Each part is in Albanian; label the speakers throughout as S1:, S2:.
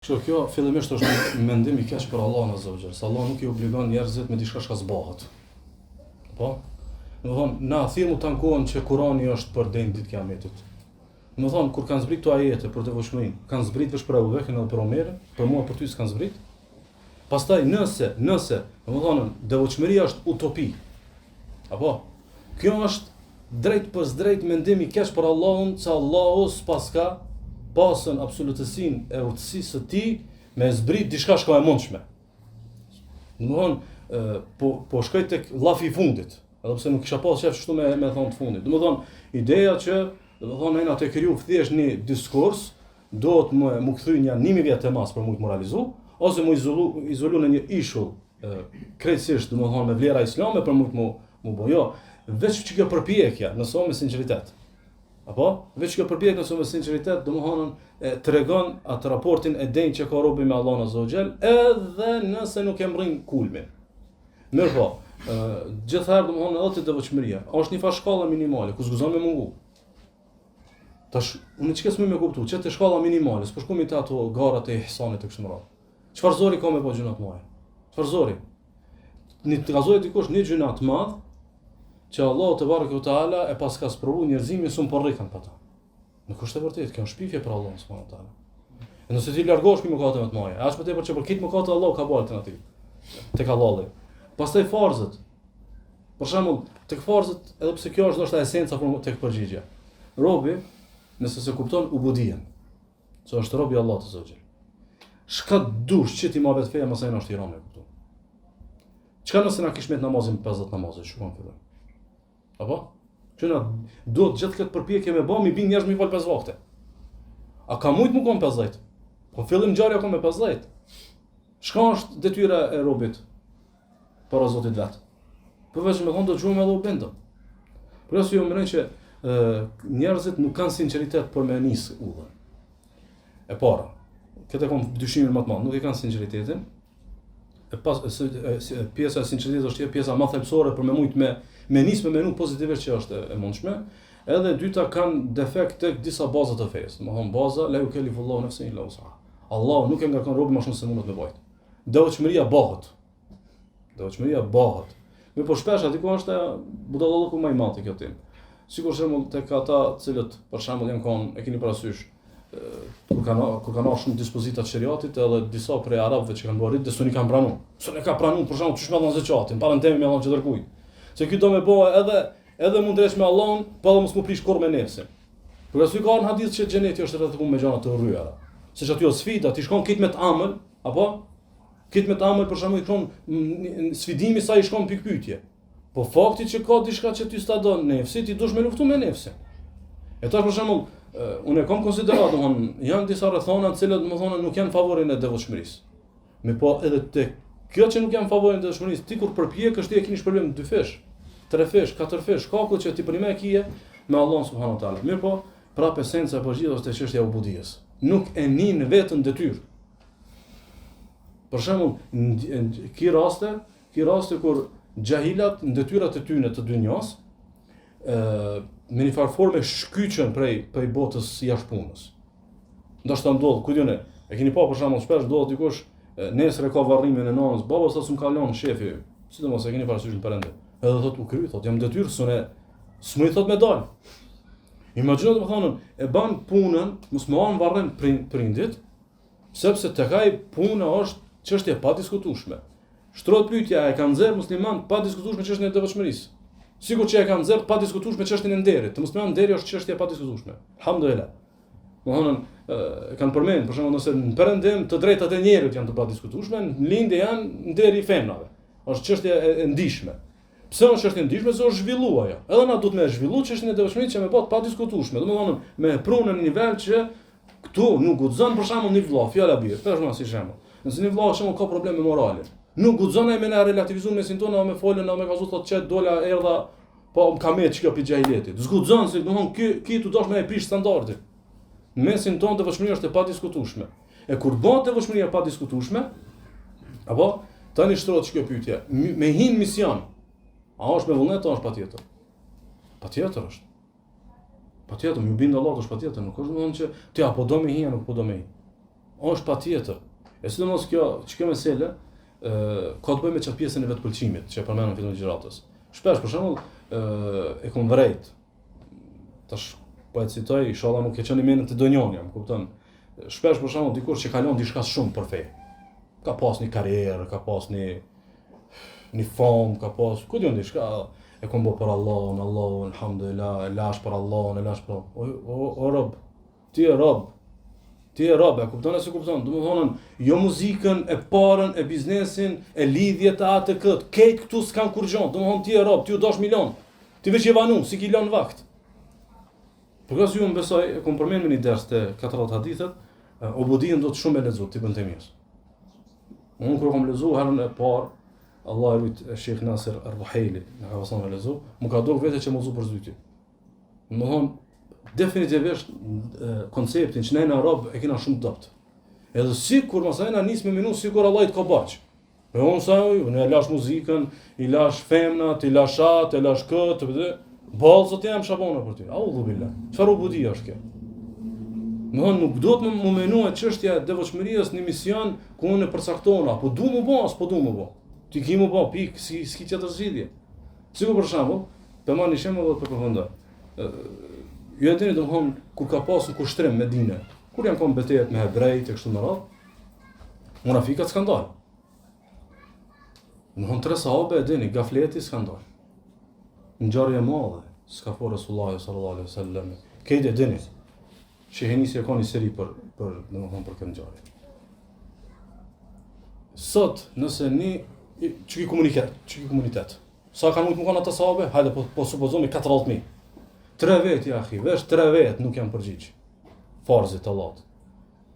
S1: Kështu kjo fillimisht është një mendim i keq për Allahun Azza wa Jall. Se Allah nuk i obligon njerëzit me diçka që zbahet. Po? Domethënë, na thirrmu të ankohen që Kurani është për deri në ditë kiametit. Domethënë, kur kanë zbrit këto ajete për devotshmërinë, kanë zbrit veç për Abu Bekrin edhe për Omerin, për mua për ty s'kan zbrit. Pastaj nëse, domethënë, devotshmëria është utopi. Apo? Kjo është drejt për drejt mendim i keq për Allahun, se Allahu s'pas ka pasën absolutësin e urtësisë së tij me zbrit diçka shka e mundshme. Domethënë, po shkoj tek llafi i fundit, edhe pse nuk kisha pas qef çështu me thon të fundit. Domethënë, ideja që domethënë ai atë kriju thjesht një diskurs, do të më kthy një 1000 vjet e mas për mu të moralizu, ose mu izolu në një ishull krejtësisht domethënë me vlera islame për mu bojo, veç që kjo përpjekja, nëse me sinqeritet. Apo, veç kjo përpjekje nëse me sinqeritet, domethënë tregon atë raportin e denjë që ka robi me Allahun Azza wa Jall, edhe nëse nuk e mbrin kulmin. Mirë po, gjithëherë domethënë edhe te devotshmëria, është një farë shkalla minimale, ku s'guzon me mungu. Tash, unë çka s'më me kuptu, çete shkalla minimale, s'po shkojmë te ato garat e ihsanit të kësaj rrugë. Çfarë zori ka me po gjuna të mëdha? Çfarë zori? Një të gazojë dikush një gjuna të madh, që Allahu te bareke ve teala e pas ka sprovu njerëzimin sun po rrikan pa ta. Nuk është e vërtetë, kjo është shpifje për Allahun subhanahu wa taala. E nëse ti largohesh këto mëkate më të mëdha, as më tepër që për këtë mëkate Allahu ka bërë alternativë. Tek Allahu. Pastaj farzët. Për shembull, tek farzët, edhe pse kjo është ndoshta esenca për tek përgjigja. Robi, nëse se kupton ubudien, se është robi i Allahut azza wa jall. Çka dush që ti marrë feja mos ai është i rënë këtu. Çka nëse na kish me namazin 50 namazë, shkruan këtu. Apo? Që na duhet gjithë këtë përpjekje me bëmi bin njerëz me fal 5 vakte. A ka mujt më kon 50? Po fillim ngjarja ka me 50. Çka është detyra e robit para Zotit vet? Përveç me thonë do gjujmë edhe u bindëm. Por as jo më që njerëzit nuk kanë sinqeritet për me nis udhën. E para, këtë kam dyshimin më të madh, nuk e kanë sinqeritetin. E pas pjesa e sinqeritetit është pjesa më thelbësore për me mujt me nis me menu pozitivisht që është e mundshme. Edhe dyta kanë defekt tek disa baza të fesë. Domethënë baza la yukellifullahu nafsan illa wus'aha. Allahu nuk e ngarkon robën më shumë se mundet me vojt. Devotshmëria bëhet. Devotshmëria bëhet. Me po shpesh aty ku është budallalloku më i madh i kjo tim. Sikur shembull tek ata të cilët për shembull janë kon e keni parasysh kur kanë shumë dispozita të shariatit edhe disa prej arabëve që kanë bërë dhe suni kanë pranuar. Suni ka pranuar për shembull çish me dhënë zakatin, para ndemi me Allahun që dërguj. Se ky do me bëj edhe mund dresh me Allahun, pa dhe mos më prish kurrë me nefsin. Por asoj ka një hadith që xheneti është rrethkuar me gjëra të rryera. Siç aty është sfida, ti shkon kit me të amël, apo kit me të amël për shembull i shkon sfidimi sa i shkon pikë pyetje. Po fakti që ka diçka që ty sta don nefsi, ti dush me luftu me nefsin. E tash për shembull unë e kam konsiderat, janë disa rrethona të cilët domethënë nuk janë favorin e devotshmërisë. Me po edhe te kjo që nuk janë favorin e devotshmërisë, ti kur përpjekësh ti e keni shpërblim 2 fish, 3 fish, 4 fish, kaku që ti prime kije me Allahun subhanahu wa taala. Mirë po, prapë esenca e përgjithshme është çështja e ubudies. Nuk e nin vetën detyrë. Për shembull, ki raste kur xahilat në detyrat e tyre të dynjas me një farë forme shkyqen prej botës jashtëpunës. Ndoshta ndodh, ku diunë, e keni pa për shembull shpesh ndodh dikush nesër e ka varrimin e nanës, baba sa s'm ka lënë shefi, sidomos e keni parasysh në perëndë. Edhe thot u kry, thot jam detyrë sonë s'më i thot me dal. Imagjino domethënë e ban punën, mos më han varrën prindit, sepse tek ai puna është çështje pa diskutueshme. Shtrohet pyetja, e kanë nxjerr musliman pa diskutueshme çështjen e devotshmërisë. Sigur që e kanë nxjerr pa diskutueshme çështjen e nderit. Të musliman nderi është çështje pa diskutueshme. Alhamdulillah. Domethënë kanë përmend, për shembull, nëse në perëndim të drejtat e njerit janë të pa diskutueshme, në lindje janë nderi i femrave. Është çështje e ndihshme. Pse është çështje e ndihshme? Se është zhvilluar ajo. Edhe na duhet me zhvilluar çështjen e devotshmërisë që me bë pa diskutueshme. Domethënë me prunën në nivel që këtu nuk guxon për shembull një vëlla, fjala bir, tash më si shembull. Nëse një vëlla shembull ka probleme morale, nuk guxon ai me na relativizuar mesin tonë me folën me kazu thotë çet dola erdha po ka me çka pi xhahiletit. Zguxon se domthon ky tu dosh me e prish standardin. Mesin tonë devotshmëria është e pa diskutueshme. E kur bëhet devotshmëria pa diskutueshme, apo tani shtrohet kjo pyetje, me hin mision. A është me vullnet apo është patjetër? Patjetër është. Patjetër, më bind Allah është patjetër, nuk është domthon që ti apo do me hin apo po do me hin. është patjetër. E sidomos kjo mesele ka të bëjë me çat pjesën e vetpëlqimit që e përmendëm fillim të gjëratës. Shpesh për shembull e kam vërejt. Tash po e citoj, inshallah nuk e çoni mendën të donjon jam, kupton? Shpesh për shembull dikush që kalon diçka shumë për fe. Ka pas një karrierë, ka pas një fam, ka pas, ku diun diçka, e kom bë për Allahun, alhamdulillah, e lash për Allahun, e lash për o rob, ti e rob, e kupton e se kupton, do më thonën, jo muzikën, e parën, e biznesin, e lidhjet e atë këtë, kejt këtu s'kan kur gjon, do më thonë ti e rob, ti u dosh milion, ti veç je vanu, si ki lën vakt. Për kësë ju më besoj, e kom përmen me një ders të 40 hadithet, obudijën do të shumë e lezu, ti bën të mirës. Unë kërë kom lezu, herën e parë, Allah e rujt e Sheikh Nasir Arbuhejli, në ka pasan me lezu, më ka dok vete që më zu për zyti. Më thonë, definitivisht konceptin që nejna robë e kina shumë dopt. Edhe si kur masajna nis me minu, si kur Allah i të ka baqë. E unë sa unë e lash muzikën, i lash femnat, i lash atë, i lash këtë, balë zot jam shabona për ty. Audhu billah. Çfarë ubudia është kjo? Më thonë, nuk do të më menu e çështja e devotshmërisë në mision ku unë e përcaktona, po du më bo, s'po du më bo. Ti ki më bo, pik, s'ki tjetër zgjidhje. Sikur për shembull, të marr një shembull dhe të përfundoj. Ju e dini domthon kur ka pasur kushtrim me dine, kur janë kanë betejat me hebrejt e kështu me radhë, munafikat s'kan dalë. Domthon 3 sahabe e dini, gafleti s'kan dalë. Ngjarje e madhe, s'ka for Resulullah sallallahu alaihi wasallam. Këtë e dini. Shehenisi e ka një seri për domthon për këtë ngjarje. Sot nëse çiki komunitet. Sa kanë mund të kanë ata sahabe? Hajde po supozojmë 40.000. 3 vet ja akhi, vesh 3 vet nuk janë përgjigj. Farzit Allahut.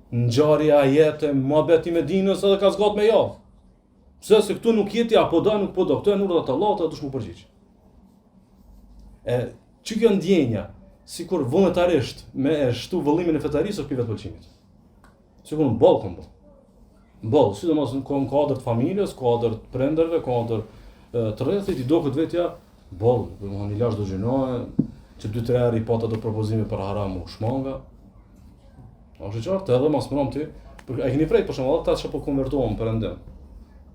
S1: Ngjarja jetë muhabeti me dinës edhe ka zgat me javë. Pse se këtu nuk jeti apo do nuk po do, këtu janë urdhat e Allahut edhe dush më përgjigj. Që kjo ndjenja, sikur vullnetarisht me e shtu vëllimin e fetarisë ose vetpëlqimit. Sikur në ball kombo. Ball, sidomos në kuadër të familjes, kuadër të prindërve, kuadër të rrethit i duket vetja ball, domethënë i lash do gjinohe, që 2-3 herë i pata do propozime për haram u shmanga. Është qartë edhe mas mëram ti, e keni frejt për shembull ata që po konvertohen perëndim.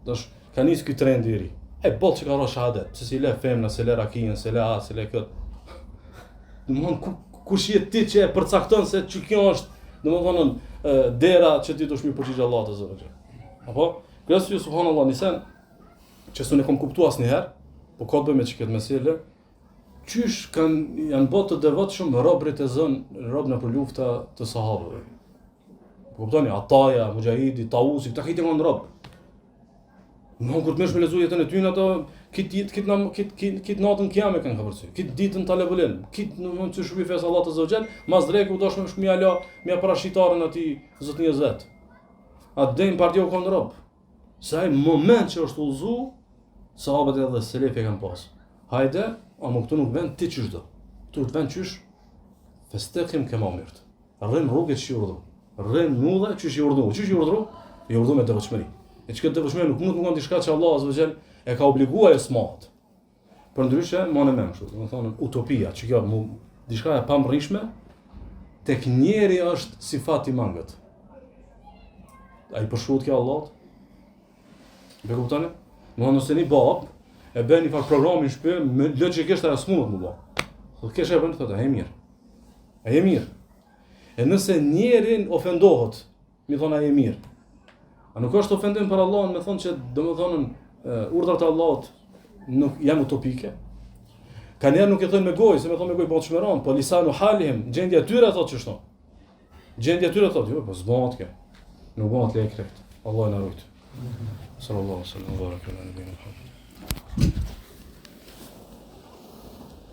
S1: Tash ka nis ky trend i ri. Boll që ka rrosh shahadet, pse si le femna, se le rakin, se le as, se le kët. Domthon kush je ti që e përcakton se që kjo është, domethënë dera që ti dush mi përgjigj Allahut azza wa jall. Apo, gracias subhanallahu nisen, që s'unë kam kuptuar asnjëherë, po ka të bëjë me çka mesele. Qysh janë botë të devotshëm robrit e zën, robna për lufta të sahabëve. Kuptoni, Ataja, Mujahidi, Tausi, këta këtë kanë rob. Nuk kur të mësh me lezu jetën e tyre ato, kit natën kiame kanë kapërcy. Kit ditën talebolen, kit në të shpi fes Allah të zotxhel, mas dreku dosh me shmia la, me parashitarën atij zotnia zot. Atë dën partiu kanë rob. Sa ai moment që është udhzu, sahabët edhe selefi kanë pas. Hajde, ama këtu nuk vend ti çysh do. Këtu të vend çysh festekim kema mirt. Rrim rrugët që urdhë. Rrim mudha çysh i urdhë. Çysh i urdhë? I urdhë me devotshmëri. E që këtë devotshmëri nuk mund të ngon diçka që Allah azza wa jall e ka obliguar e smat. Për ndryshe, më në mëmë kështu, domethënë utopia, që kjo diçka e pamrrishme, tek njeri është sifat i mangët. Ai përshkruhet kjo Allahut. Be kuptoni? Domethënë nëse një bab e bën një far programin shpë, logjikisht ajo s'mund të më bë. Po kesh e bën thotë, e mirë. Ai e mirë. E nëse njerin ofendohet, mi thon ai e mirë. A nuk është ofendim për Allahun me thonë që domethënë urdhrat e Allahut nuk janë utopike? Ka njerë nuk e thënë me gojë, se me thonë me gojë po të shmeron, po lisanu halihim, gjendja tyre thotë që shto. Gjendja tyre thotë, jo, po s'bëhat kjo. Nuk bëhat lejë krejt. Allah e na rujt. Sallallahu alaihi wa sallam.